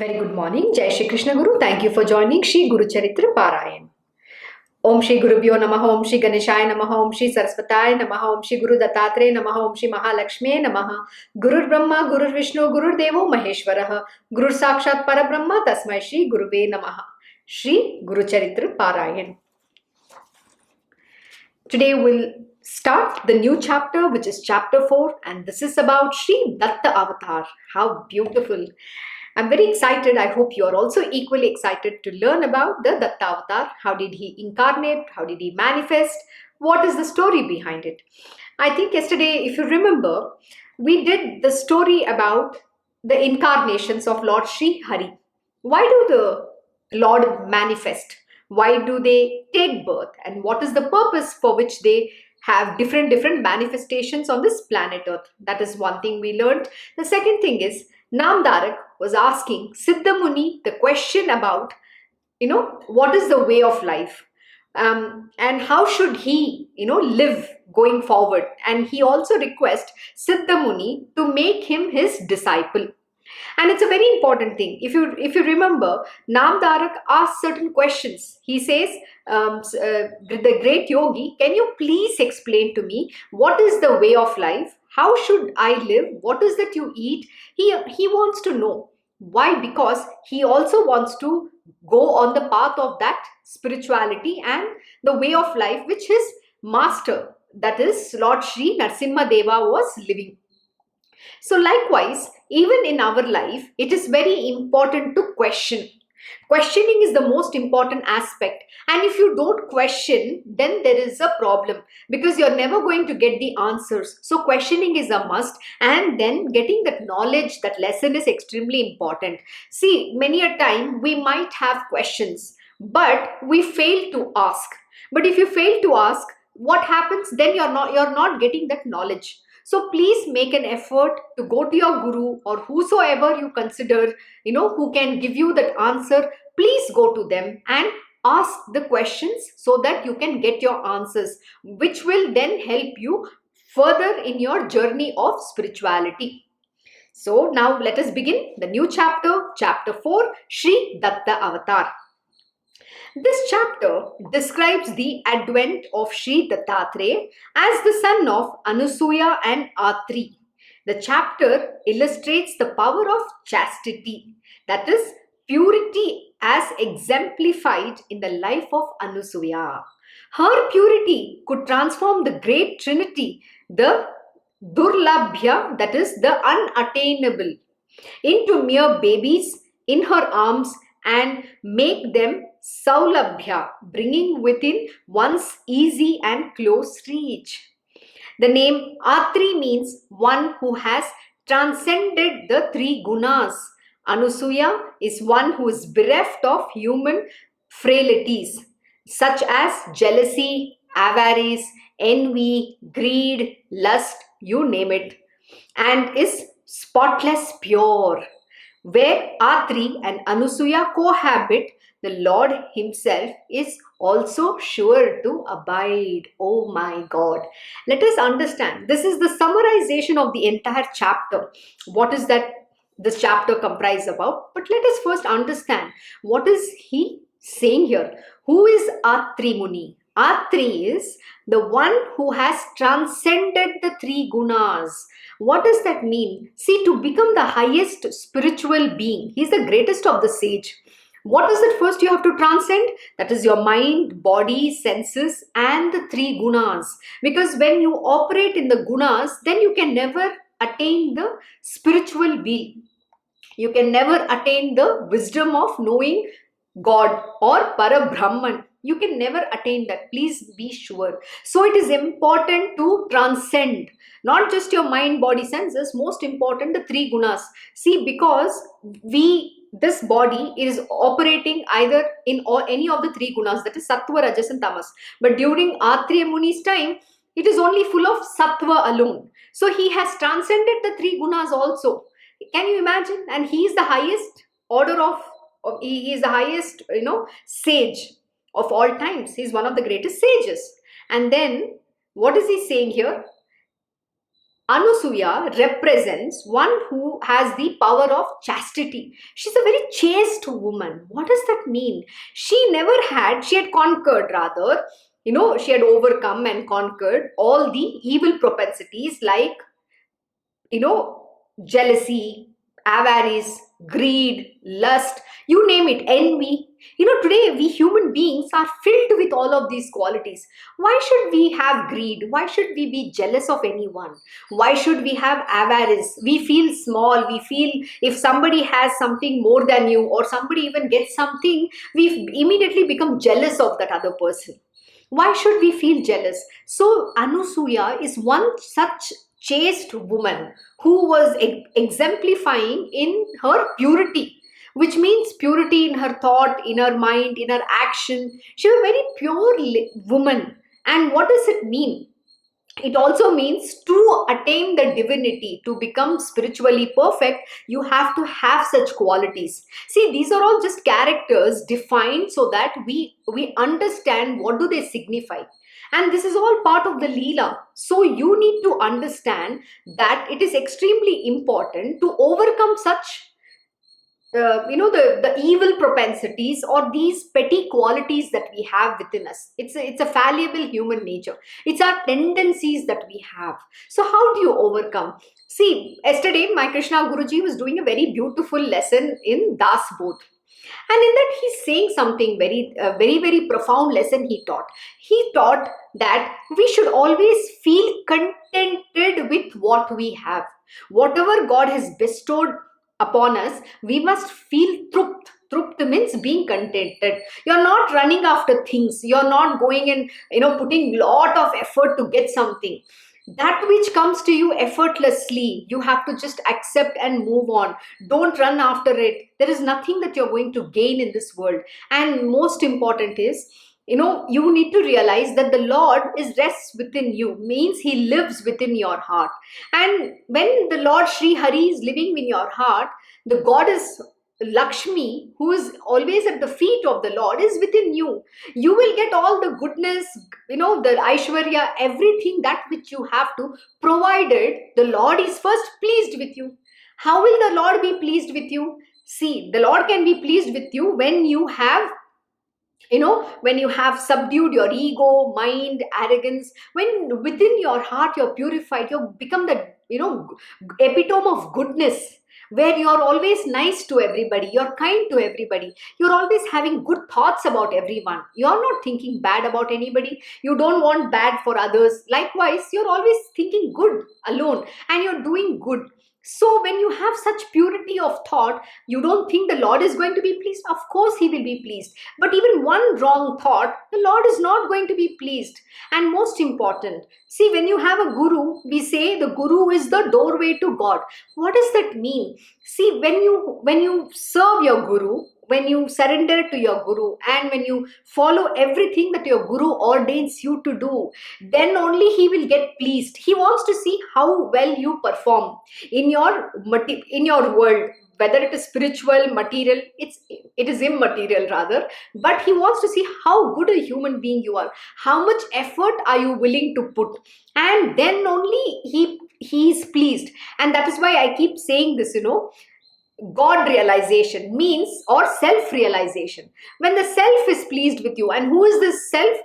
Very good morning. Jai Shri Krishna Guru. Thank you for joining Shri Guru Charitra Parayan. Om Shri Gurubhyo Namaha, Om Shri Ganeshaya Namaha, Om Shri Saraswataya Namaha, Om Shri Guru Dattatreya Namaha, Om Shri Mahalakshmi Namaha. Gurur Brahma, Gurur Vishnu, Gurur Devo Maheshwaraha. Gurur Sakshat Parabrahma, Tasmai Shri Guruve Namaha. Shri Guru Charitra Parayan. Today we'll start the new chapter, which is chapter 4, and this is about Sri Dattavatar. How beautiful! I'm very excited. I hope you're also equally excited to learn about the Dattavatar. How did he incarnate? How did he manifest? What is the story behind it? I think yesterday, if you remember, we did the story about the incarnations of Lord Sri Hari. Why do the Lord manifest? Why do they take birth? And what is the purpose for which they have different manifestations on this planet Earth? That is one thing we learned. The second thing is, Namdarak was asking Siddha Muni the question about, what is the way of life? And how should he, live going forward? And he also requests Siddha Muni to make him his disciple. And it's a very important thing. If you remember, Namdarak asked certain questions. He says, the great yogi, can you please explain to me what is the way of life? How should I live? What is that you eat? He wants to know. Why? Because he also wants to go on the path of that spirituality and the way of life which his master, that is Lord Sri Narasimha Deva, was living. So likewise, even in our life, it is very important to question. Questioning is the most important aspect. And if you don't question, then there is a problem because you're never going to get the answers. So questioning is a must, and then getting that knowledge, that lesson is extremely important. See, many a time we might have questions, but we fail to ask. But if you fail to ask, what happens? Then you're not getting that knowledge. So please make an effort to go to your guru or whosoever you consider, who can give you that answer. Please go to them and ask the questions so that you can get your answers, which will then help you further in your journey of spirituality. So now let us begin the new chapter, chapter 4, Sri Dattavatar. This chapter describes the advent of Sri Dattatreya as the son of Anasuya and Atri. The chapter illustrates the power of chastity, that is, purity as exemplified in the life of Anasuya. Her purity could transform the great Trinity, the Durlabhaya, that is, the unattainable, into mere babies in her arms and make them Saulabhya, bringing within one's easy and close reach. The name Atri means one who has transcended the three gunas. Anasuya is one who is bereft of human frailties such as jealousy, avarice, envy, greed, lust, you name it, and is spotless pure. Where Atri and Anasuya cohabit, the Lord himself is also sure to abide. Oh my God. Let us understand. This is the summarization of the entire chapter. What is that this chapter comprise about? But let us first understand what is he saying here. Who is Atri Muni? Atri is the one who has transcended the three gunas. What does that mean? See, to become the highest spiritual being, he's the greatest of the sage. What is it first you have to transcend? That is your mind, body, senses, and the three gunas. Because when you operate in the gunas, then you can never attain the spiritual being. You can never attain the wisdom of knowing God or Parabrahman. You can never attain that. Please be sure. So it is important to transcend not just your mind, body, senses. Most important, the three gunas. See, because this body is operating either in or any of the three gunas, that is sattva, rajas, and tamas. But during Atri Muni's time, it is only full of sattva alone. So he has transcended the three gunas also. Can you imagine? And he is the highest order of he is the highest, sage of all times. He is one of the greatest sages. And then, what is he saying here? Anasuya represents one who has the power of chastity. She's a very chaste woman. What does that mean? She had conquered rather, she had overcome and conquered all the evil propensities like, you know, jealousy, avarice, greed, lust, you name it, envy. Today we human beings are filled with all of these qualities. Why should we have greed? Why should we be jealous of anyone? Why should we have avarice? We feel small. We feel if somebody has something more than you or somebody even gets something, we immediately become jealous of that other person. Why should we feel jealous? So, Anusuya is one such chaste woman who was exemplifying in her purity, which means purity in her thought, in her mind, in her action. She was a very pure woman. And what does it mean? It also means to attain the divinity, to become spiritually perfect, you have to have such qualities. See, these are all just characters defined so that we understand what do they signify. And this is all part of the Leela. So you need to understand that it is extremely important to overcome such the evil propensities or these petty qualities that we have within us. It's a fallible human nature. It's our tendencies that we have. So how do you overcome? See, yesterday my Krishna Guruji was doing a very beautiful lesson in Das Bodh, and in that he's saying something very profound lesson. He taught that we should always feel contented with what we have. Whatever God has bestowed upon us, we must feel trupt. Trupt means being contented. You're not running after things. You're not going and putting lot of effort to get something. That which comes to you effortlessly, you have to just accept and move on. Don't run after it. There is nothing that you're going to gain in this world. And most important is, you need to realize that the Lord is rests within you, means he lives within your heart. And when the Lord Sri Hari is living in your heart, the goddess Lakshmi, who is always at the feet of the Lord, is within you. You will get all the goodness, the Aishwarya, everything that which you have to, provided the Lord is first pleased with you. How will the Lord be pleased with you? See, the Lord can be pleased with you when you have subdued your ego, mind, arrogance, when within your heart you're purified, you become the epitome of goodness, where you're always nice to everybody, you're kind to everybody, you're always having good thoughts about everyone, you're not thinking bad about anybody, you don't want bad for others. Likewise, you're always thinking good alone and you're doing good. So when you have such purity of thought, you don't think the Lord is going to be pleased. Of course he will be pleased. But even one wrong thought, the Lord is not going to be pleased. And most important, see, when you have a guru, we say the guru is the doorway to God. What does that mean? See, when you serve your guru, when you surrender to your guru, and when you follow everything that your guru ordains you to do, then only he will get pleased. He wants to see how well you perform in your world, whether it is spiritual, material, it is immaterial rather, but he wants to see how good a human being you are, how much effort are you willing to put, and then only he is pleased. And that is why I keep saying this, God realization means, or self realization. When the self is pleased with you, and who is this self?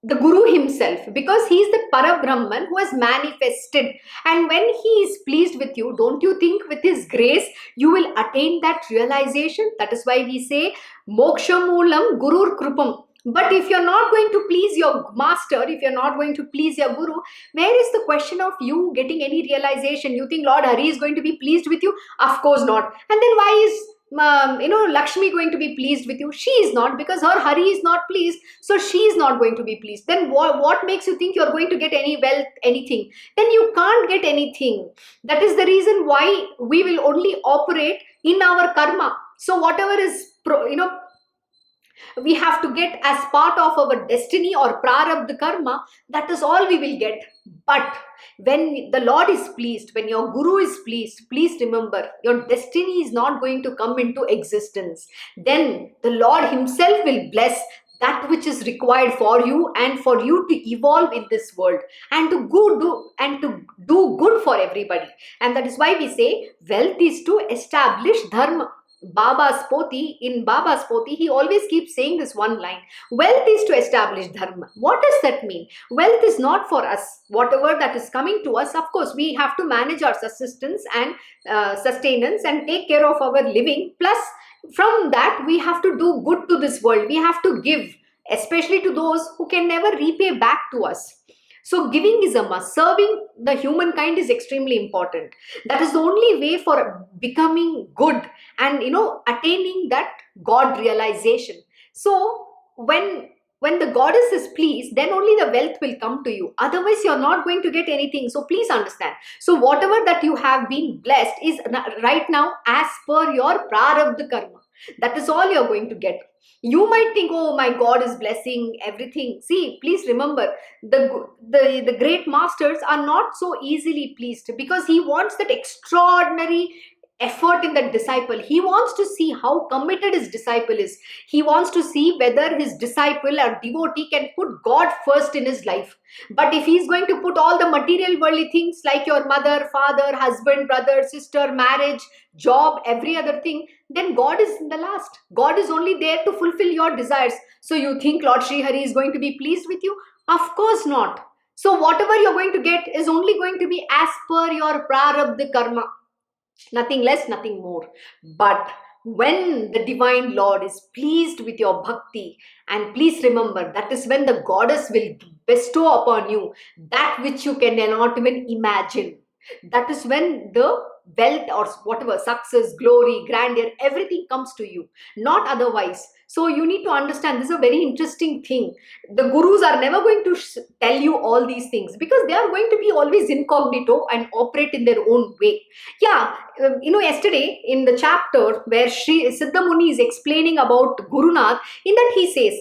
The Guru himself, because he is the Parabrahman who has manifested. And when he is pleased with you, don't you think with his grace you will attain that realization? That is why we say Moksha Moolam Gurur Krupam. But if you're not going to please your master, if you're not going to please your guru, where is the question of you getting any realization? You think Lord Hari is going to be pleased with you? Of course not. And then why is Lakshmi going to be pleased with you? She is not, because her Hari is not pleased, so she is not going to be pleased. Then what makes you think you're going to get any wealth, anything? Then you can't get anything. That is the reason why we will only operate in our karma. So whatever is we have to get as part of our destiny or prarabdha karma, that is all we will get. But when the Lord is pleased, when your guru is pleased, please remember, your destiny is not going to come into existence. Then the Lord himself will bless. that which is required for you and for you to evolve in this world and to do good for everybody. And that is why we say wealth is to establish dharma. Baba's Poti, he always keeps saying this one line: wealth is to establish dharma. What does that mean? Wealth is not for us. Whatever that is coming to us, of course, we have to manage our subsistence and sustenance and take care of our living. Plus, from that, we have to do good to this world. We have to give, especially to those who can never repay back to us. So giving is a must. Serving the humankind is extremely important. That is the only way for becoming good and attaining that God realization. So when the goddess is pleased, then only the wealth will come to you. Otherwise, you're not going to get anything. So please understand. So whatever that you have been blessed is right now as per your prarabdha karma. That is all you're going to get. You might think, oh, my God is blessing everything. See, please remember, the great masters are not so easily pleased, because he wants that extraordinary effort in that disciple. He wants to see how committed his disciple is. He wants to see whether his disciple or devotee can put God first in his life. But if he's going to put all the material worldly things like your mother, father, husband, brother, sister, marriage, job, every other thing, then God is in the last. God is only there to fulfill your desires. So you think Lord Sri Hari is going to be pleased with you? Of course not. So whatever you're going to get is only going to be as per your prarabdha karma. Nothing less, nothing more. But when the divine Lord is pleased with your bhakti, and please remember, that is when the goddess will bestow upon you that which you cannot even imagine. That is when the wealth or whatever, success, glory, grandeur, everything comes to you, not otherwise. So you need to understand, this is a very interesting thing. The gurus are never going to tell you all these things, because they are going to be always incognito and operate in their own way. Yeah, yesterday in the chapter where Sri Siddha Muni is explaining about Gurunath, in that he says,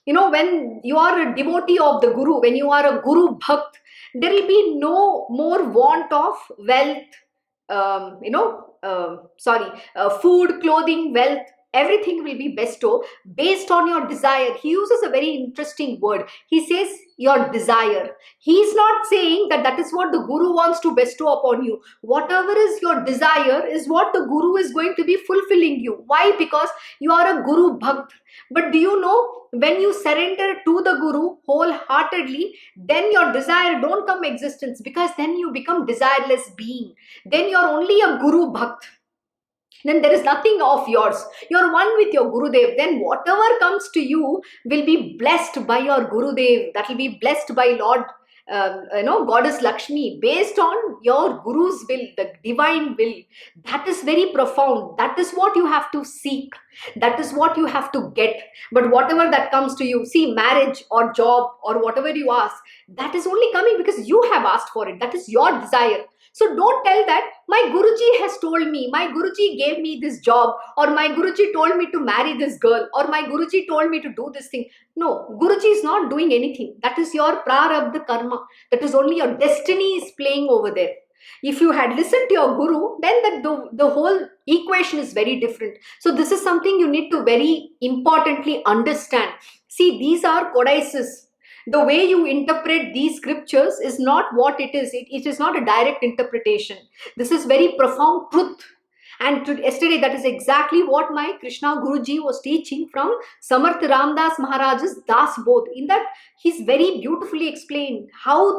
when you are a devotee of the Guru, when you are a Guru Bhakt, there will be no more want of wealth, food, clothing, wealth. Everything will be bestowed based on your desire. He uses a very interesting word. He says your desire. He is not saying that is what the Guru wants to bestow upon you. Whatever is your desire is what the Guru is going to be fulfilling you. Why? Because you are a Guru Bhakt. But do you know, when you surrender to the Guru wholeheartedly, then your desire don't come existence, because then you become desireless being. Then you are only a Guru Bhakt. Then there is nothing of yours. You're one with your Gurudev. Then whatever comes to you will be blessed by your Gurudev. That will be blessed by Lord, Goddess Lakshmi, based on your Guru's will, the divine will. That is very profound. That is what you have to seek. That is what you have to get. But whatever that comes to you, see, marriage or job or whatever you ask, that is only coming because you have asked for it. That is your desire. So don't tell that my Guruji has told me, my Guruji gave me this job, or my Guruji told me to marry this girl, or my Guruji told me to do this thing. No, Guruji is not doing anything. That is your prarabdha karma. That is only your destiny is playing over there. If you had listened to your Guru, then the whole equation is very different. So this is something you need to very importantly understand. See, these are codices. The way you interpret these scriptures is not what it is. It is not a direct interpretation. This is very profound truth. And yesterday, that is exactly what my Krishna Guruji was teaching from Samarth Ramdas Maharaj's Das Bodh. In that, he's very beautifully explained how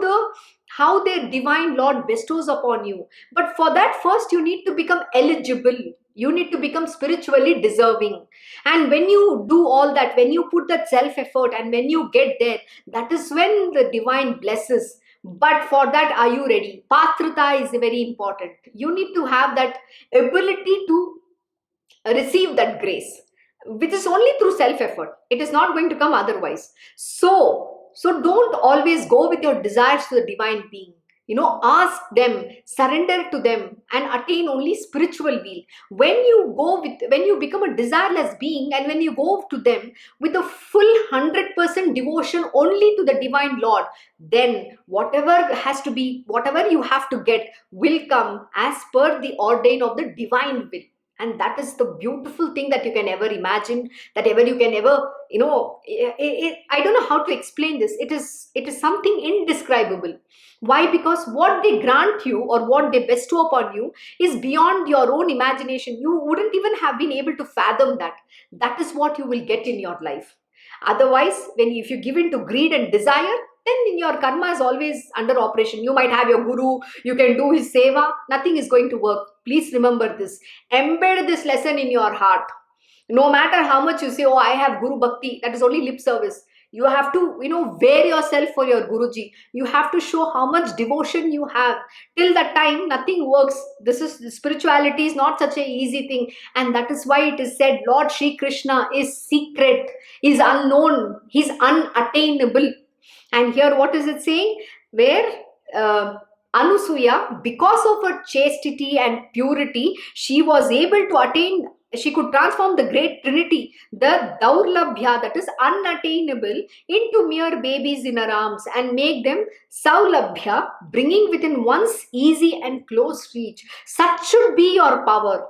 their divine Lord bestows upon you. But for that, first you need to become eligible. You need to become spiritually deserving. And when you do all that, when you put that self-effort and when you get there, that is when the divine blesses. But for that, are you ready? Patrata is very important. You need to have that ability to receive that grace, which is only through self-effort. It is not going to come otherwise. So don't always go with your desires to the divine being. Ask them, surrender to them, and attain only spiritual will. When you become a desireless being, and when you go to them with a full 100% devotion only to the divine Lord, then whatever you have to get will come as per the ordain of the divine will. And that is the beautiful thing that you can ever imagine, that ever you can ever, I don't know how to explain this. It is something indescribable. Why? Because what they grant you or what they bestow upon you is beyond your own imagination. You wouldn't even have been able to fathom that. That is what you will get in your life. Otherwise, if you give in to greed and desire, then in your karma is always under operation. You might have your guru, you can do his seva, nothing is going to work. Please remember this. Embed this lesson in your heart. No matter how much you say, oh, I have Guru Bhakti, that is only lip service. You have to, wear yourself for your Guruji. You have to show how much devotion you have. Till that time, nothing works. Spirituality is not such a easy thing. And that is why it is said, Lord Shri Krishna is secret, is unknown, he's unattainable. And here, what is it saying? Where Anasuya, because of her chastity and purity, she was able to attain, she could transform the great Trinity, the Durlabhaya, that is unattainable, into mere babies in her arms and make them Saulabhya, bringing within one's easy and close reach. Such should be your power.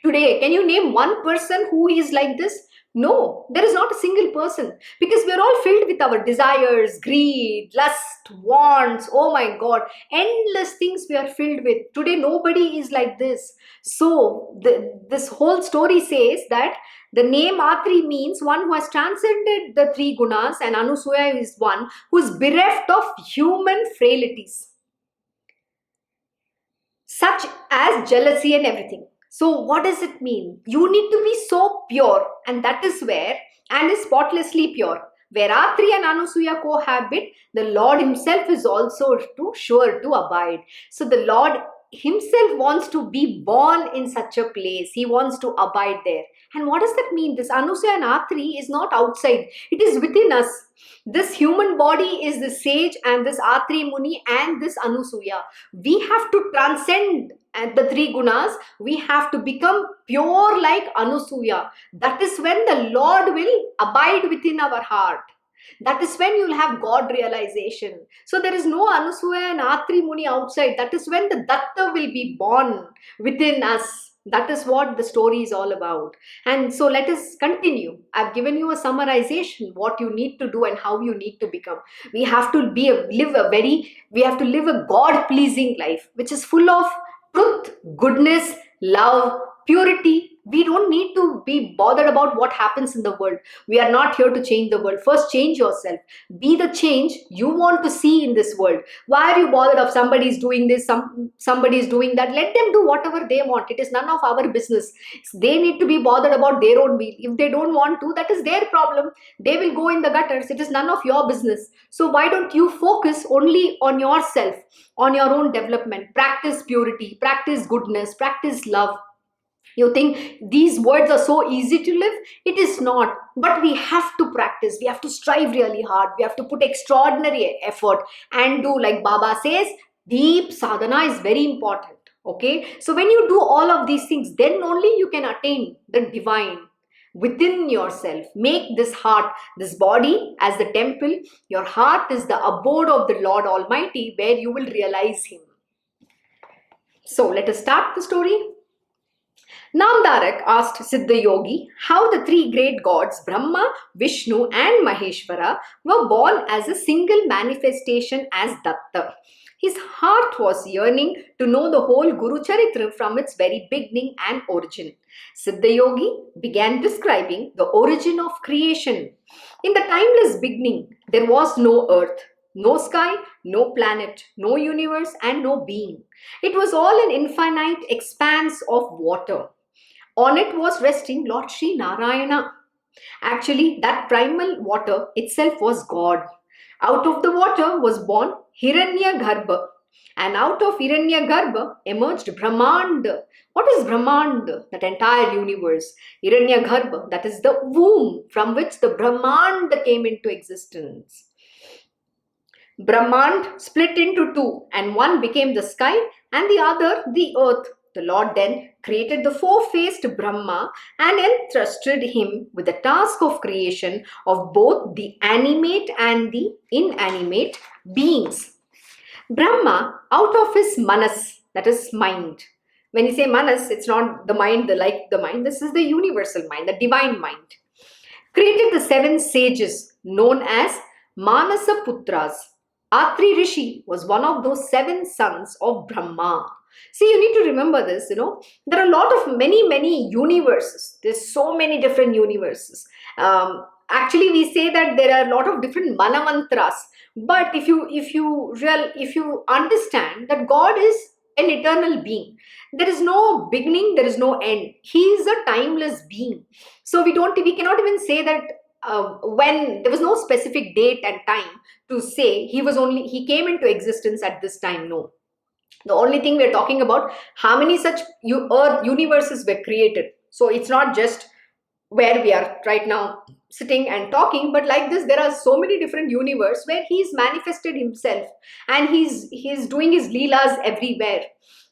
Today, can you name one person who is like this? No, there is not a single person, because we are all filled with our desires, greed, lust, wants. Oh my God, endless things we are filled with. Today, nobody is like this. So, this whole story says that the name Atri means one who has transcended the three gunas, and Anasuya is one who is bereft of human frailties, such as jealousy and everything. So what does it mean? You need to be so pure, and that is where, and is spotlessly pure. Where Atri and Anasuya cohabit, the Lord himself is also sure to abide. So the Lord himself wants to be born in such a place. He wants to abide there. And what does that mean? This Anasuya and Atri is not outside. It is within us. This human body is the sage, and this Atri Muni and this Anasuya. We have to transcend the three gunas. We have to become pure like Anasuya. That is when the Lord will abide within our heart. That is when you will have God realization. So there is no Anasuya and Atri Muni outside. That is when the Datta will be born within us. That is what the story is all about. And so let us continue. I've given you a summarization, what you need to do and how you need to become. We have to live a God-pleasing life, which is full of truth, goodness, love, purity. We don't need to be bothered about what happens in the world. We are not here to change the world. First, change yourself. Be the change you want to see in this world. Why are you bothered if somebody is doing this, somebody is doing that? Let them do whatever they want. It is none of our business. They need to be bothered about their own will. If they don't want to, that is their problem. They will go in the gutters. It is none of your business. So why don't you focus only on yourself, on your own development? Practice purity, practice goodness, practice love. You think these words are so easy to live? It is not. But we have to practice. We have to strive really hard. We have to put extraordinary effort and do, like Baba says, deep sadhana is very important. Okay? So when you do all of these things, then only you can attain the divine within yourself. Make this heart, this body as the temple. Your heart is the abode of the Lord Almighty, where you will realize Him. So let us start the story. Namdarak asked Siddha Yogi how the three great gods Brahma, Vishnu and Maheshwara were born as a single manifestation as Datta. His heart was yearning to know the whole Guru Charitra from its very beginning and origin. Siddha Yogi began describing the origin of creation. In the timeless beginning, there was no earth, no sky, no planet, no universe and no being. It was all an infinite expanse of water. On it was resting Lord Sri Narayana. Actually, that primal water itself was God. Out of the water was born Hiranyagarbha, and out of Hiranyagarbha emerged Brahmanda. What is Brahmanda? That entire universe. Hiranyagarbha, that is the womb from which the Brahmanda came into existence. Brahmand split into two, and one became the sky and the other the earth. The Lord then created the four-faced Brahma and entrusted him with the task of creation of both the animate and the inanimate beings. Brahma, out of his manas, that is mind, When you say manas, it's not the mind, the mind. This is the universal mind, the divine mind. Created the seven sages known as Manasa Putras. Atri Rishi was one of those seven sons of Brahma. See, you need to remember this, There are a lot of many universes. There's so many different universes. Actually, we say that there are a lot of different manamantras. But if you understand that God is an eternal being, there is no beginning, there is no end. He is a timeless being. So we cannot even say that when there was no specific date and time to say he came into existence at this time. No, the only thing we're talking about, how many such earth universes were created. So it's not just where we are right now sitting and talking, but like this there are so many different universes where he's manifested himself, and he's doing his leelas everywhere.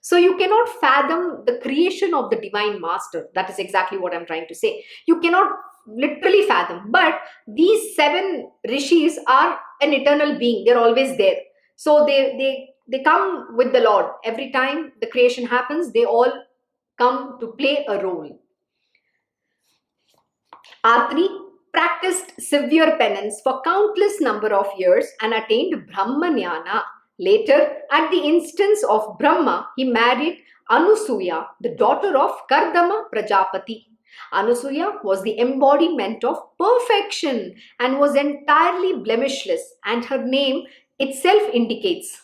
So you cannot fathom the creation of the divine master. That is exactly what I'm trying to say. You cannot literally fathom, but these seven rishis are an eternal being. They're always there. So they come with the Lord. Every time the creation happens, they all come to play a role. Atri practiced severe penance for countless number of years and attained Brahmanyana. Later, at the instance of Brahma, he married Anasuya, the daughter of Kardama Prajapati. Anasuya was the embodiment of perfection and was entirely blemishless, and her name itself indicates.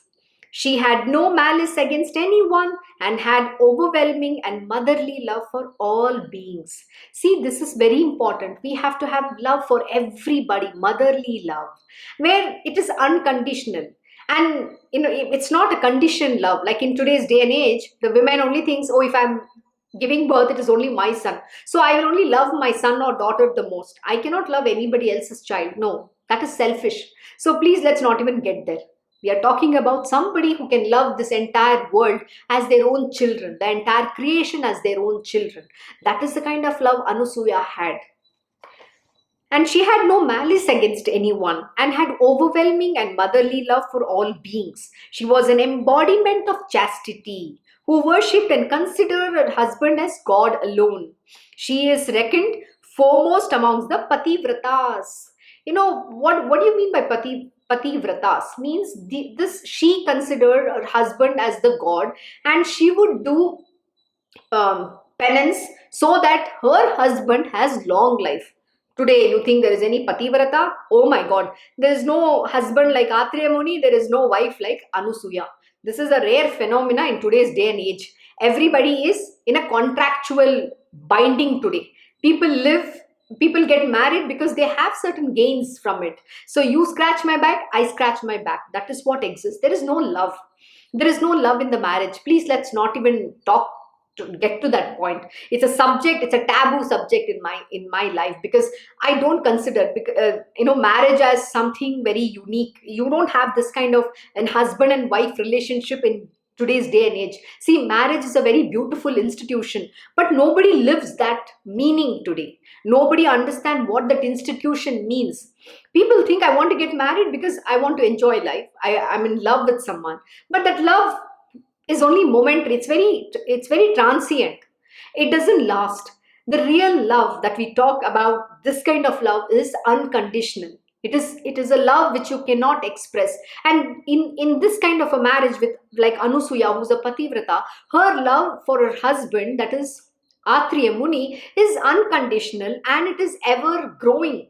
She had no malice against anyone and had overwhelming and motherly love for all beings. See, this is very important. We have to have love for everybody, motherly love, where it is unconditional. And it's not a conditioned love. Like in today's day and age, the women only thinks, oh, if I'm giving birth, it is only my son. So I will only love my son or daughter the most. I cannot love anybody else's child. No, that is selfish. So please, let's not even get there. We are talking about somebody who can love this entire world as their own children, the entire creation as their own children. That is the kind of love Anasuya had. And she had no malice against anyone and had overwhelming and motherly love for all beings. She was an embodiment of chastity, who worshipped and considered her husband as God alone. She is reckoned foremost amongst the Pativratas. What do you mean by Pativratas? Means she considered her husband as the God, and she would do penance so that her husband has long life. Today, you think there is any Pativrata? Oh my God. There is no husband like Atriya Muni. There is no wife like Anasuya. This is a rare phenomena in today's day and age. Everybody is in a contractual binding today. People get married because they have certain gains from it. So you scratch my back, I scratch my back. That is what exists. There is no love. There is no love in the marriage. Please, let's not even talk to get to that point. It's a subject, it's a taboo subject in my life, because I don't consider marriage as something very unique. You don't have this kind of an husband and wife relationship in today's day and age. See, marriage is a very beautiful institution, but nobody lives that meaning today. Nobody understands what that institution means. People think I want to get married because I want to enjoy life. I'm in love with someone, but that love is only momentary. It's very transient. It doesn't last. The real love that we talk about, this kind of love, is unconditional. It is a love which you cannot express. And in this kind of a marriage with like Anusuya, who's a Pativrata, her love for her husband, that is Atriya Muni, is unconditional and it is ever growing.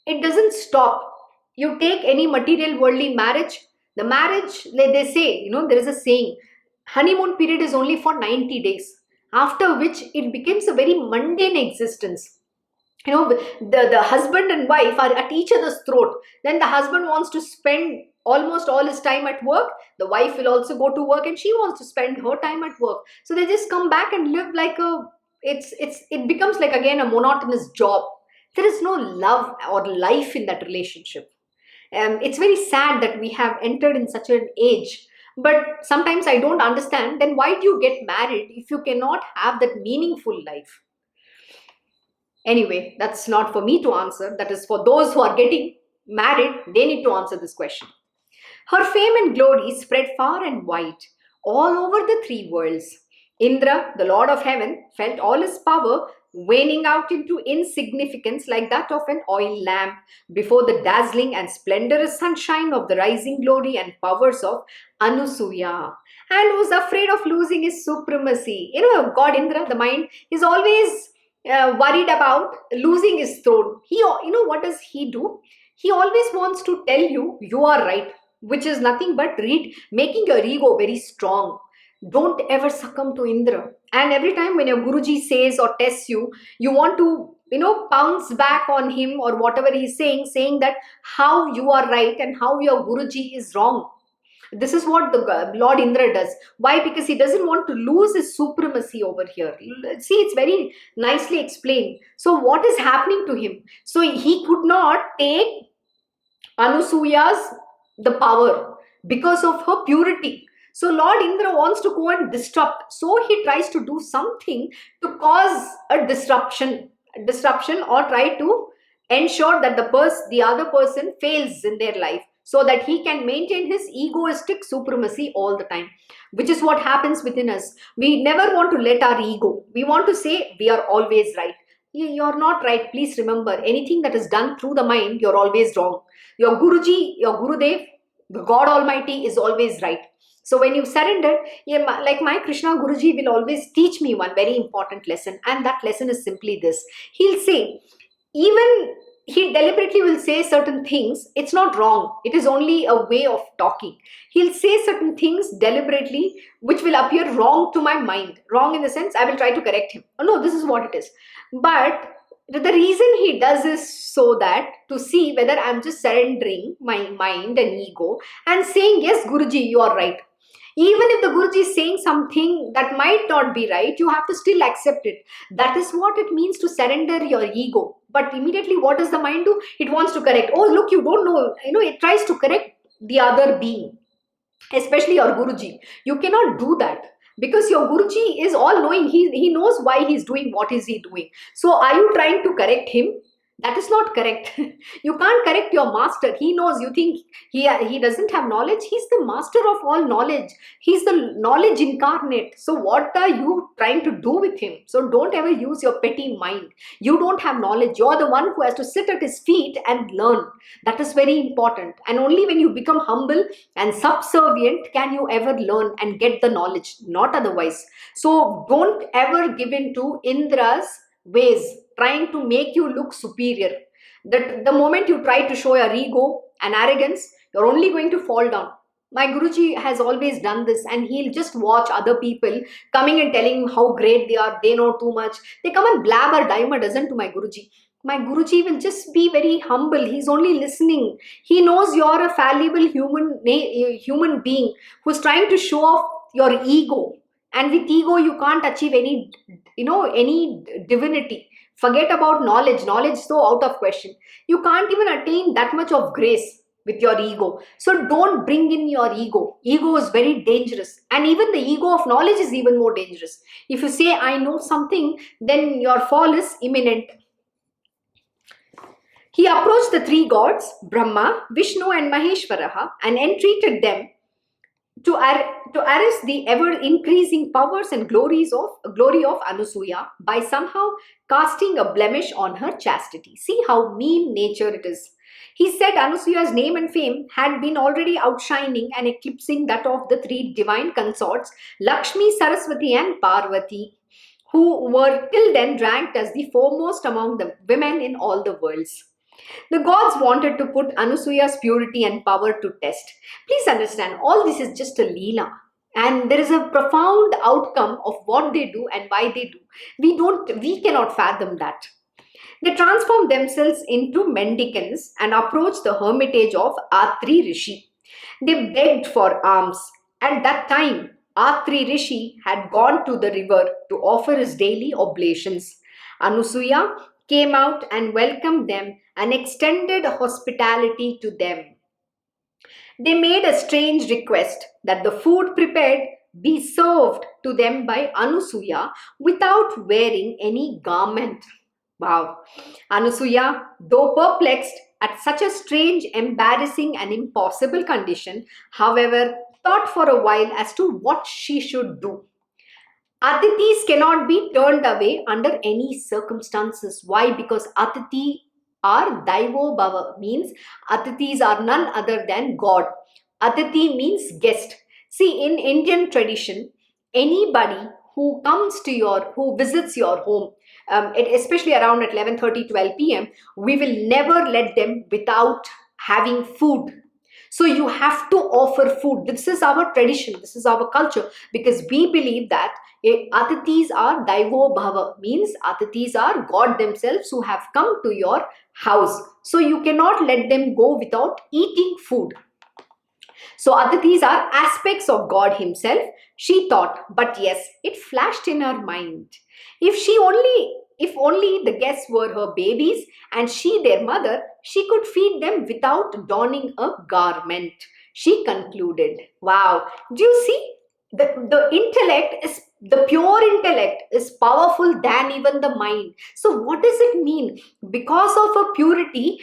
It doesn't stop. You take any material worldly marriage, the marriage, like they say, there is a saying, honeymoon period is only for 90 days, after which it becomes a very mundane existence. The husband and wife are at each other's throat. Then the husband wants to spend almost all his time at work. The wife will also go to work and she wants to spend her time at work. So they just come back and live like it becomes like again a monotonous job. There is no love or life in that relationship. It's very sad that we have entered in such an age. But sometimes I don't understand, then why do you get married if you cannot have that meaningful life? Anyway, that's not for me to answer. That is for those who are getting married. They need to answer this question. Her fame and glory spread far and wide, all over the three worlds. Indra, the lord of heaven, felt all his power waning out into insignificance like that of an oil lamp before the dazzling and splendorous sunshine of the rising glory and powers of Anasuya, and was afraid of losing his supremacy. God Indra, the mind, is always worried about losing his throne. What does he do? He always wants to tell you you are right, which is nothing but making your ego very strong. Don't ever succumb to Indra. And every time when your Guruji says or tests you, you want to, pounce back on him or whatever he's saying that how you are right and how your Guruji is wrong. This is what the Lord Indra does. Why? Because he doesn't want to lose his supremacy over here. See, it's very nicely explained. So what is happening to him? So he could not take Anusuya's the power because of her purity. So Lord Indra wants to go and disrupt. So he tries to do something to cause a disruption or try to ensure that the other person fails in their life, so that he can maintain his egoistic supremacy all the time, which is what happens within us. We never want to let our ego. We want to say we are always right. You're not right. Please remember, anything that is done through the mind, you're always wrong. Your Guruji, your Gurudev, the God Almighty is always right. So when you surrender, like my Krishna Guruji will always teach me one very important lesson, and that lesson is simply this. He'll say, even he deliberately will say certain things. It's not wrong. It is only a way of talking. He'll say certain things deliberately, which will appear wrong to my mind. Wrong in the sense, I will try to correct him. Oh, no, this is what it is. But the reason he does is so that to see whether I'm just surrendering my mind and ego and saying, yes, Guruji, you are right. Even if the Guruji is saying something that might not be right, you have to still accept it. That is what it means to surrender your ego. But immediately, what does the mind do? It wants to correct. Oh, look, you don't know. It tries to correct the other being, especially your Guruji. You cannot do that, because your Guruji is all knowing. He knows why he's doing what is he doing. So are you trying to correct him? That is not correct. You can't correct your master. He knows. You think he doesn't have knowledge? He's the master of all knowledge. He's the knowledge incarnate. So what are you trying to do with him? So don't ever use your petty mind. You don't have knowledge. You're the one who has to sit at his feet and learn. That is very important. And only when you become humble and subservient can you ever learn and get the knowledge, not otherwise. So don't ever give in to Indra's ways, trying to make you look superior. That the moment you try to show your ego and arrogance, you're only going to fall down. My Guruji has always done this, and he'll just watch other people coming and telling how great they are, they know too much. They come and blabber dime a dozen to my Guruji. My Guruji will just be very humble. He's only listening. He knows you're a fallible human being who's trying to show off your ego. And with ego, you can't achieve any divinity. Forget about knowledge. Knowledge is so out of question. You can't even attain that much of grace with your ego. So don't bring in your ego. Ego is very dangerous. And even the ego of knowledge is even more dangerous. If you say, I know something, then your fall is imminent. He approached the three gods, Brahma, Vishnu and Maheshwaraha, and entreated them to arrest the ever-increasing powers and glory of Anasuya by somehow casting a blemish on her chastity. See how mean nature it is. He said Anasuya's name and fame had been already outshining and eclipsing that of the three divine consorts, Lakshmi, Saraswati and Parvati, who were till then ranked as the foremost among the women in all the worlds. The gods wanted to put Anasuya's purity and power to test. Please understand, all this is just a leela. And there is a profound outcome of what they do and why they do. We cannot fathom that. They transformed themselves into mendicants and approached the hermitage of Atri Rishi. They begged for alms. At that time, Atri Rishi had gone to the river to offer his daily oblations. Anasuya came out and welcomed them and extended hospitality to them. They made a strange request that the food prepared be served to them by Anasuya without wearing any garment. Wow. Anasuya, though perplexed at such a strange, embarrassing and impossible condition, however, thought for a while as to what she should do. Atithis cannot be turned away under any circumstances. Why? Because Atithi are Daivo Bhava, means Atithis are none other than God. Atithi means guest. See, in Indian tradition, anybody who comes to who visits your home, especially around at 11:30, 12 p.m., we will never let them without having food. So you have to offer food. This is our tradition. This is our culture, because we believe that Atithis are Daivo Bhava, means Atithis are God themselves who have come to your house. So you cannot let them go without eating food. So Atithis are aspects of God himself, she thought. But yes, it flashed in her mind. If only the guests were her babies and she their mother, she could feed them without donning a garment. She concluded. Wow. Do you see? The pure intellect is powerful than even the mind. So what does it mean? Because of her purity,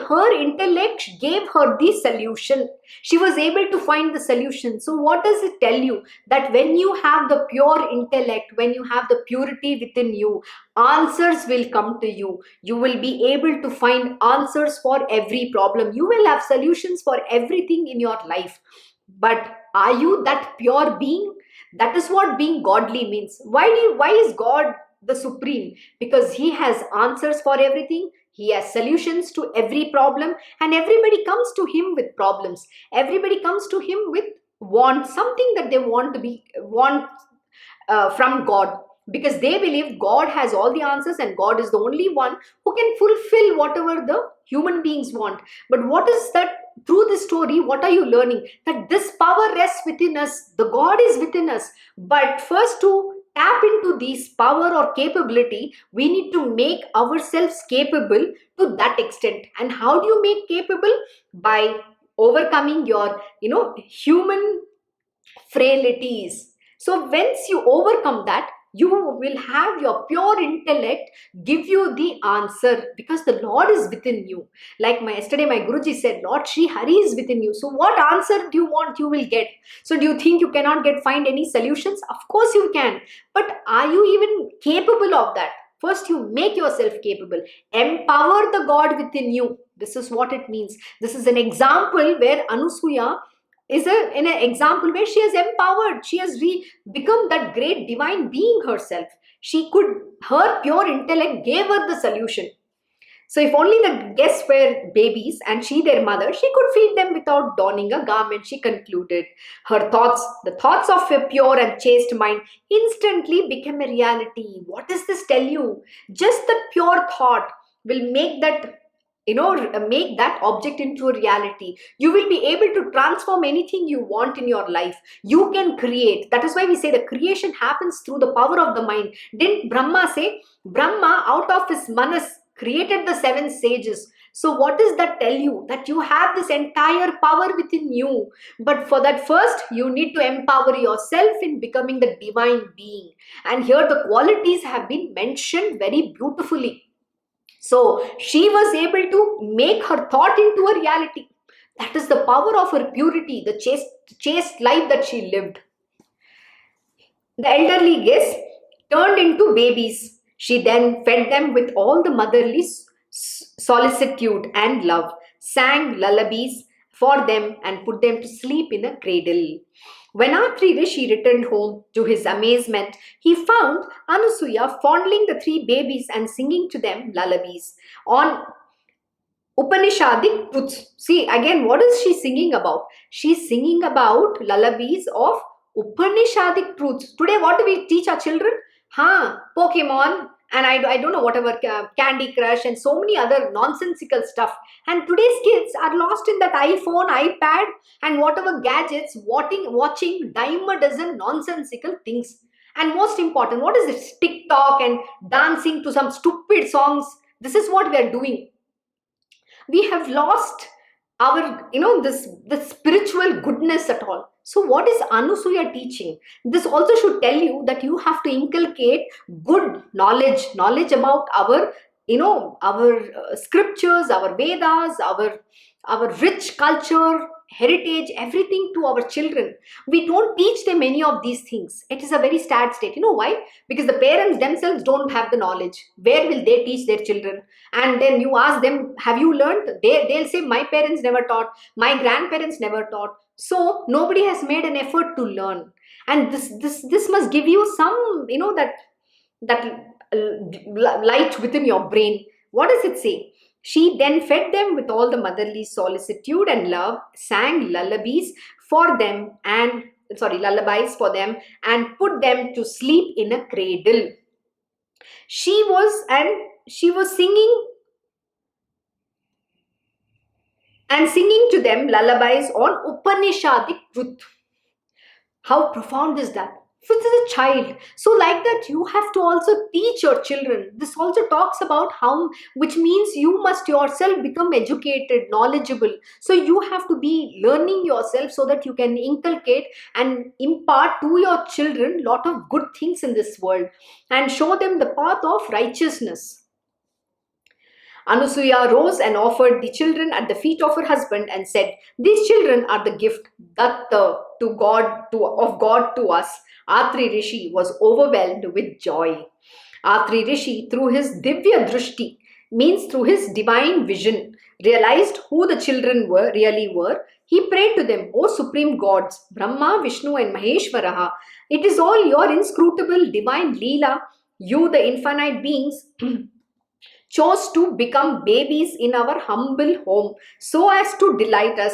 her intellect gave her the solution. She was able to find the solution. So what does it tell you? That when you have the pure intellect, when you have the purity within you, answers will come to you. You will be able to find answers for every problem. You will have solutions for everything in your life. But are you that pure being? That is what being godly means. Why is God the supreme? Because he has answers for everything. He has solutions to every problem, and everybody comes to him with problems. Everybody comes to him with something that they want from God, because they believe God has all the answers and God is the only one who can fulfill whatever the human beings want. But what is that? Through this story, what are you learning? That this power rests within us. The God is within us. But first, to tap into this power or capability, we need to make ourselves capable to that extent. And how do you make capable? By overcoming your human frailties. So once you overcome that, you will have your pure intellect give you the answer, because the Lord is within you. Like yesterday my Guruji said, Lord Shri Hari is within you. So what answer do you want, you will get. So do you think you cannot find any solutions? Of course you can. But are you even capable of that? First, you make yourself capable. Empower the God within you. This is what it means. This is an example where Anasuya is an example where she has empowered. She has become that great divine being herself. Her pure intellect gave her the solution. So if only the guests were babies and she their mother, she could feed them without donning a garment, she concluded. Her thoughts, the thoughts of a pure and chaste mind, instantly became a reality. What does this tell you? Just the pure thought will make that object into a reality. You will be able to transform anything you want in your life. You can create. That is why we say the creation happens through the power of the mind. Didn't Brahma say? Brahma, out of his manas, created the 7 sages. So what does that tell you? That you have this entire power within you. But for that, first you need to empower yourself in becoming the divine being. And here the qualities have been mentioned very beautifully. So she was able to make her thought into a reality. That is the power of her purity, the chaste life that she lived. The elderly guests turned into babies. She then fed them with all the motherly solicitude and love, sang lullabies for them, and put them to sleep in a cradle. When Atri Rishi returned home, to his amazement, he found Anasuya fondling the 3 babies and singing to them lullabies on Upanishadic truths. See, again, what is she singing about? She's singing about lullabies of Upanishadic truths. Today, what do we teach our children? Pokemon, and I don't know, whatever, Candy Crush and so many other nonsensical stuff. And today's kids are lost in that iPhone, iPad and whatever gadgets, watching dime a dozen nonsensical things. And most important, what is it? TikTok and dancing to some stupid songs. This is what we are doing. We have lost our, the spiritual goodness at all. So what is Anasuya teaching? This also should tell you that you have to inculcate good knowledge about our, our scriptures, our Vedas, our rich culture, heritage, everything to our children, we don't teach them any of these things. It is a very sad state. You know why? Because the parents themselves don't have the knowledge. Where will they teach their children? And then you ask them, have you learned? They'll say, my parents never taught, my grandparents never taught. So nobody has made an effort to learn. And this must give you some, that light within your brain. What does it say? She then fed them with all the motherly solicitude and love, sang lullabies for them, and put them to sleep in a cradle. She was singing to them lullabies on Upanishadic truth. How profound is that? So this is a child. So like that, you have to also teach your children. This also talks about how, which means you must yourself become educated, knowledgeable. So you have to be learning yourself so that you can inculcate and impart to your children lot of good things in this world and show them the path of righteousness. Anasuya rose and offered the children at the feet of her husband and said, these children are the gift Datta of God to us. Atri Rishi was overwhelmed with joy. Atri Rishi, through his Divya Drushti, means through his divine vision, realized who the children really were. He prayed to them, O supreme gods, Brahma, Vishnu and Maheshwaraha, it is all your inscrutable divine Leela. You, the infinite beings, chose to become babies in our humble home so as to delight us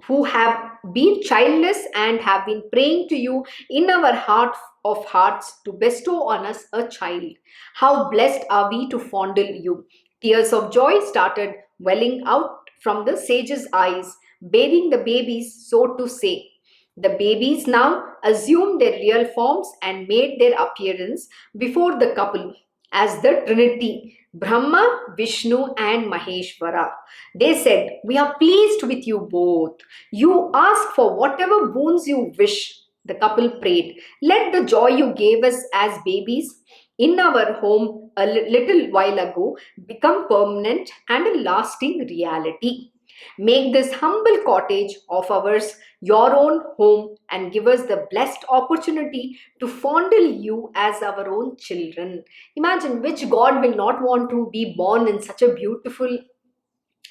who have been childless and have been praying to you in our heart of hearts to bestow on us a child. How blessed are we to fondle you. Tears of joy started welling out from the sage's eyes, bathing the babies, so to say. The babies now assumed their real forms and made their appearance before the couple as the Trinity, Brahma, Vishnu and Maheshwara. They said, we are pleased with you both. You ask for whatever boons you wish. The couple prayed, let the joy you gave us as babies in our home a little while ago become permanent and a lasting reality. Make this humble cottage of ours your own home and give us the blessed opportunity to fondle you as our own children. Imagine, which God will not want to be born in such a beautiful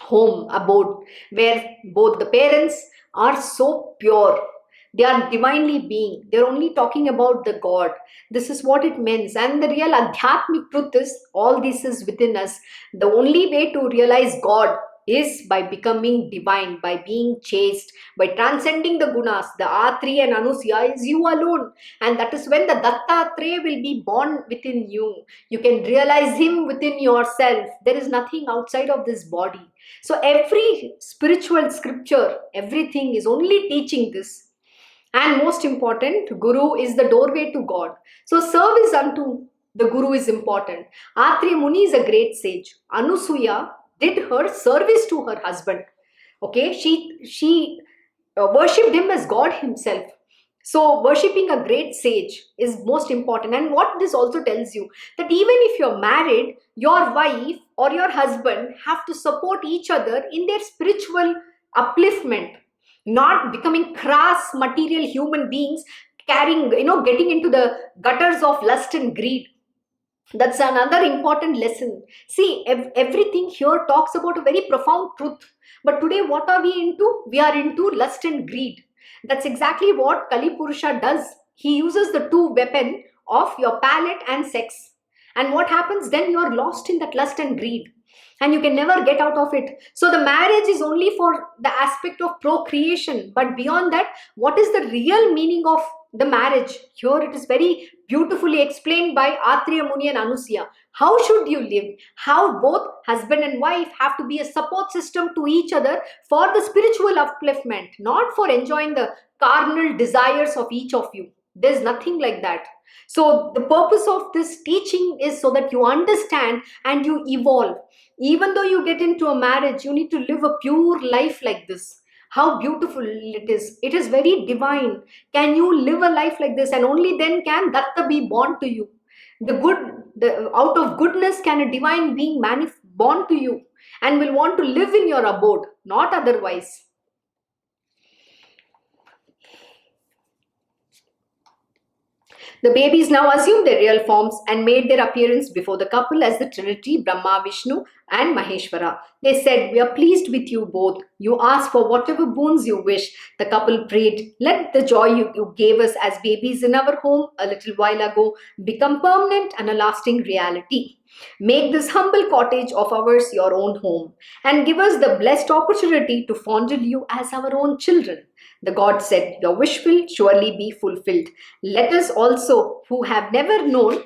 home, abode, where both the parents are so pure. They are divinely being. They're only talking about the God. This is what it means. And the real Adhyatmic truth is, all this is within us. The only way to realize God is by becoming divine, by being chaste, by transcending the gunas. The Atri and Anasuya is you alone. And that is when the Dattatreya will be born within you. You can realize him within yourself. There is nothing outside of this body. So every spiritual scripture, everything is only teaching this. And most important, Guru is the doorway to God. So service unto the Guru is important. Atri Muni is a great sage. Anasuya did her service to her husband. Okay, she worshipped him as God himself. So worshipping a great sage is most important. And what this also tells you, that even if you're married, your wife or your husband have to support each other in their spiritual upliftment, not becoming crass material human beings, getting into the gutters of lust and greed. That's another important lesson. See, everything here talks about a very profound truth. But today, what are we into? We are into lust and greed. That's exactly what Kali Purusha does. He uses the two weapons of your palate and sex. And what happens then? You're lost in that lust and greed. And you can never get out of it. So the marriage is only for the aspect of procreation. But beyond that, what is the real meaning of the marriage? Here it is very beautifully explained by Atri Muni and Anasuya. How should you live? How both husband and wife have to be a support system to each other for the spiritual upliftment, not for enjoying the carnal desires of each of you. There's nothing like that. So the purpose of this teaching is so that you understand and you evolve. Even though you get into a marriage, you need to live a pure life like this. How beautiful it is. It is very divine. Can you live a life like this? And only then can Datta be born to you. Out of goodness can a divine being born to you and will want to live in your abode, not otherwise. The babies now assumed their real forms and made their appearance before the couple as the Trinity, Brahma, Vishnu, and Maheshwara. They said, "We are pleased with you both. You ask for whatever boons you wish." The couple prayed, "Let the joy you gave us as babies in our home a little while ago become permanent and a lasting reality. Make this humble cottage of ours your own home and give us the blessed opportunity to fondle you as our own children." The god said, "Your wish will surely be fulfilled. Let us also, who have never known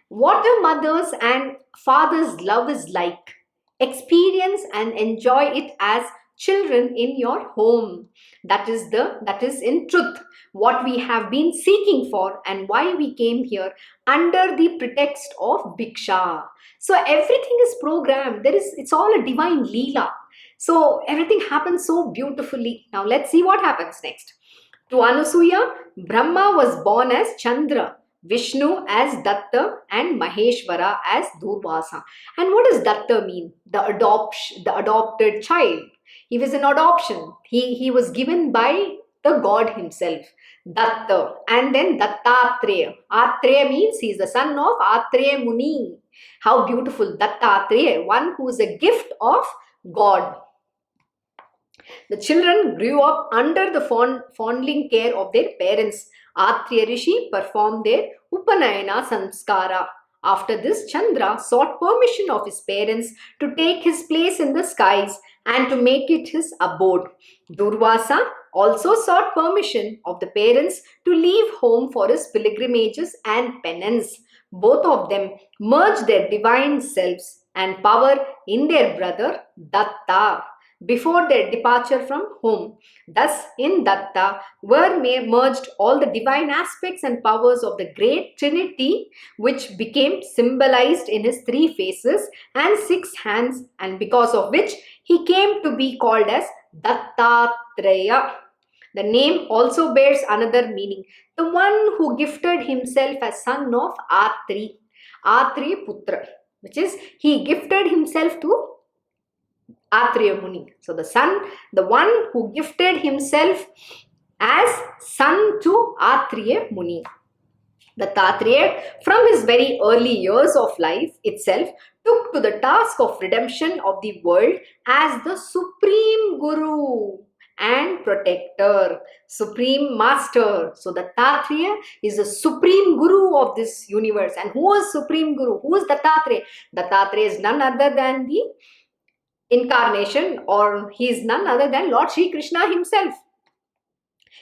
what a mother's and father's love is like, experience and enjoy it as children in your home." That is in truth what we have been seeking for and why we came here under the pretext of Bhiksha. So everything is programmed. It's all a divine Leela. So everything happens so beautifully. Now let's see what happens next. To Anasuya, Brahma was born as Chandra, Vishnu as Datta, and Maheshwara as Durvasa. And what does Datta mean? The adopted child. He was an adoption. He was given by the god himself, Datta. And then Dattatreya. Atreya means he is the son of Atreya Muni. How beautiful. Dattatreya, one who is a gift of God. The children grew up under the fondling care of their parents. Atri Rishi performed their Upanayana Sanskara. After this, Chandra sought permission of his parents to take his place in the skies and to make it his abode. Durvasa also sought permission of the parents to leave home for his pilgrimages and penance. Both of them merged their divine selves and power in their brother Datta before their departure from home. Thus, in Datta were merged all the divine aspects and powers of the great Trinity, which became symbolized in his 3 faces and 6 hands, and because of which he came to be called as Dattatreya. The name also bears another meaning: the one who gifted himself as son of Atri, Atri Putra, which is he gifted himself to Atreya Muni. So the one who gifted himself as son to Atreya Muni. Dattatreya, from his very early years of life itself, took to the task of redemption of the world as the supreme Guru and protector, supreme master. So Dattatreya is the supreme Guru of this universe. And who is supreme Guru? Who is Dattatreya? Dattatreya is none other than the incarnation, or he is none other than Lord Sri Krishna himself.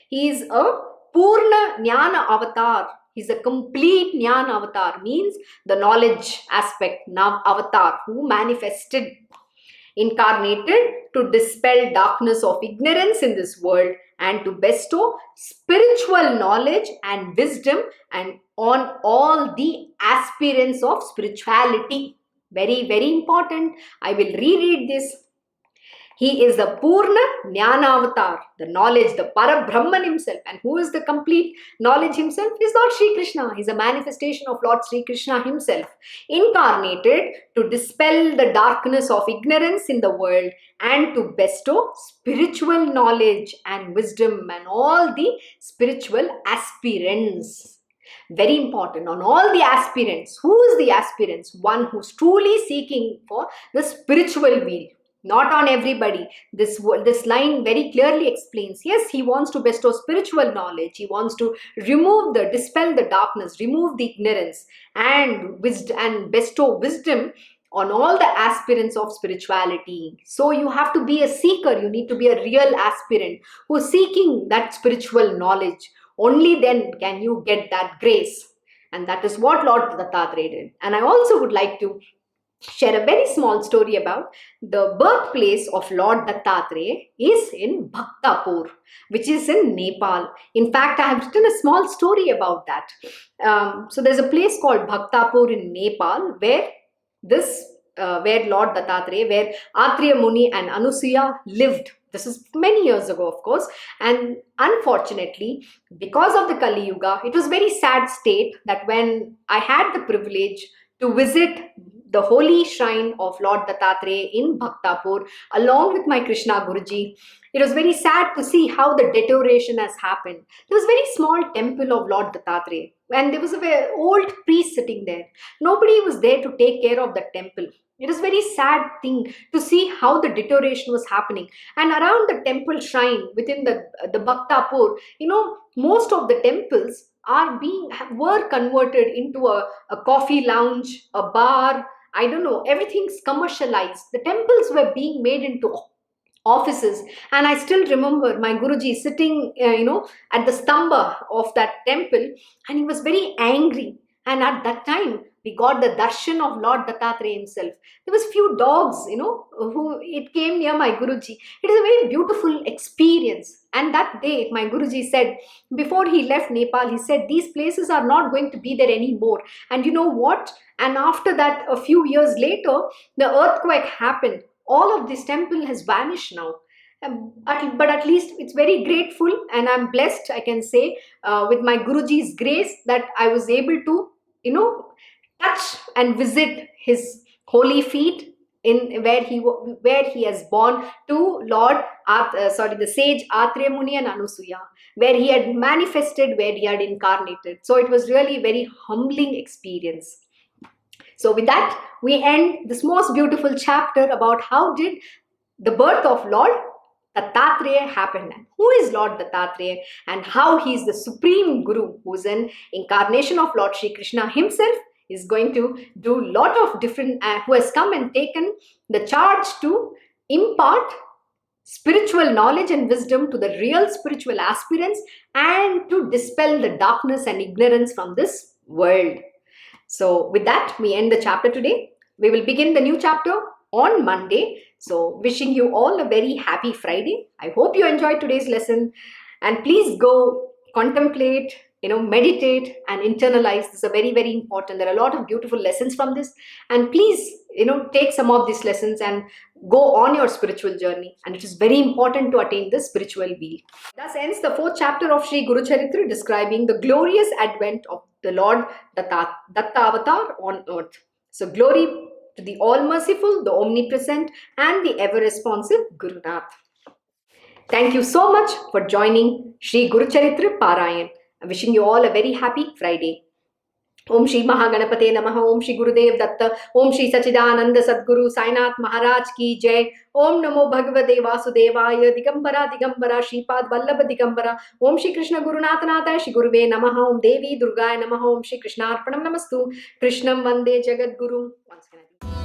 He is a Purna Jnana avatar. He is a complete Jnana avatar, means the knowledge aspect, avatar, who manifested, incarnated to dispel darkness of ignorance in this world and to bestow spiritual knowledge and wisdom and on all the aspirants of spirituality. Very, very important. I will reread this. He is the Purna Jnana avatar, the knowledge, the Parabrahman himself. And who is the complete knowledge himself? Is Lord Sri Krishna. He is a manifestation of Lord Sri Krishna himself, incarnated to dispel the darkness of ignorance in the world and to bestow spiritual knowledge and wisdom and all the spiritual aspirants. Very important, on all the aspirants. Who is the aspirants? One who's truly seeking for the spiritual wheel. Not on everybody. This line very clearly explains, yes, he wants to bestow spiritual knowledge. He wants to dispel the darkness, remove the ignorance and bestow wisdom on all the aspirants of spirituality. So you have to be a seeker. You need to be a real aspirant who is seeking that spiritual knowledge. Only then can you get that grace. And that is what Lord Dattatreya did. And I also would like to share a very small story about the birthplace of Lord Dattatreya is in Bhaktapur, which is in Nepal. In fact, I have written a small story about that. So there's a place called Bhaktapur in Nepal where Lord Dattatreya, where Atreya Muni and Anasuya lived. This is many years ago, of course. And unfortunately, because of the Kali Yuga, it was very sad state that when I had the privilege to visit the holy shrine of Lord Dattatreya in Bhaktapur along with my Krishna Guruji. It was very sad to see how the deterioration has happened. There was a very small temple of Lord Dattatreya and there was a very old priest sitting there. Nobody was there to take care of the temple. It was a very sad thing to see how the deterioration was happening. And around the temple shrine within the Bhaktapur, most of the temples were converted into a coffee lounge, a bar. I don't know, everything's commercialized. The temples were being made into offices, and I still remember my Guruji sitting at the stamba of that temple, and he was very angry. And at that time we got the darshan of Lord Dattatreya himself. There was few dogs, who it came near my Guruji. It is a very beautiful experience. And that day my Guruji said, before he left Nepal, he said these places are not going to be there anymore. And you know what, and after that, a few years later, the earthquake happened. All of this temple has vanished now. But at least it's very grateful, and I'm blessed, I can say, with my Guruji's grace, that I was able to, touch and visit his holy feet in where he has born to the sage Atri and Anasuya, where he had manifested, where he had incarnated. So it was really a very humbling experience. So with that, we end this most beautiful chapter about how did the birth of Lord Dattatreya happen, and who is Lord Dattatreya, and how he is the supreme Guru, who is an incarnation of Lord Shri Krishna himself, is going to do a lot of different, who has come and taken the charge to impart spiritual knowledge and wisdom to the real spiritual aspirants and to dispel the darkness and ignorance from this world. So with that, we end the chapter today. We will begin the new chapter on Monday. So wishing you all a very happy Friday. I hope you enjoyed today's lesson, and please go contemplate, meditate and internalize. This is a very, very important. There are a lot of beautiful lessons from this, and please, take some of these lessons and go on your spiritual journey. And it is very important to attain the spiritual wheel. Thus ends the 4th chapter of Sri Guru Charitra, describing the glorious advent of the Lord Dattavatar on earth. So glory to the all-merciful, the omnipresent and the ever-responsive Gurunath. Thank you so much for joining Sri Guru Charitra Parayan. I'm wishing you all a very happy Friday. Om Shri Mahaganapate Namaha. Om Shri Gurudev Datta. Om Shri Sachidananda Sadguru Sainath Maharaj Ki Jai. Om Namo Bhagavate Vasudevaya. Digambara Digambara Shripad Vallabha Digambara. Om Shri Krishna Gurunathanataya Shri Guruve Namaha. Om Devi Durgaya Namaha. Om Shri Krishna Arpanam Namastu. Krishnam Vande Jagat Guru. Once again.